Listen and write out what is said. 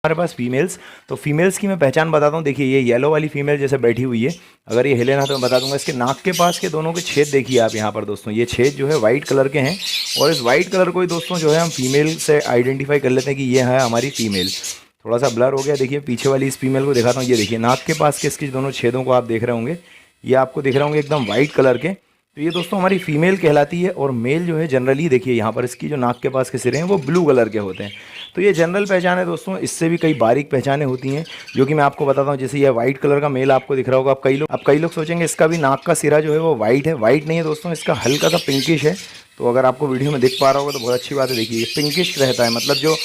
हमारे पास फीमेल्स, तो फीमेल्स की मैं पहचान बताता हूँ। देखिए ये येलो वाली फीमेल जैसे बैठी हुई है, अगर ये हिले ना तो मैं बता दूंगा। इसके नाक के पास के दोनों के छेद देखिए आप यहाँ पर दोस्तों, ये छेद जो है वाइट कलर के हैं, और इस वाइट कलर को ही दोस्तों जो है हम फीमेल से आइडेंटिफाई कर लेते हैं कि ये है हमारी फीमेल। थोड़ा सा ब्लर हो गया, देखिए पीछे वाली इस फीमेल को दिखाता हूँ। ये देखिए नाक के पास के इसके दोनों छेदों को आप देख रहे होंगे, ये आपको दिख रहे होंगे एकदम वाइट कलर के। तो ये दोस्तों हमारी फीमेल कहलाती है। और मेल जो है जनरली देखिए यहाँ पर इसकी जो नाक के पास के सिरे हैं वो ब्लू कलर के होते हैं। तो ये जनरल पहचान है दोस्तों, इससे भी कई बारीक पहचानें होती हैं जो कि मैं आपको बताता हूँ। जैसे ये वाइट कलर का मेल आपको दिख रहा होगा। अब कई लोग सोचेंगे इसका भी नाक का सिरा जो है वो वाइट है। वाइट नहीं है दोस्तों, इसका हल्का सा पिंकिश है। तो अगर आपको वीडियो में दिख पा रहा होगा तो बहुत अच्छी बात है। देखिए ये पिंकिश रहता है, मतलब जो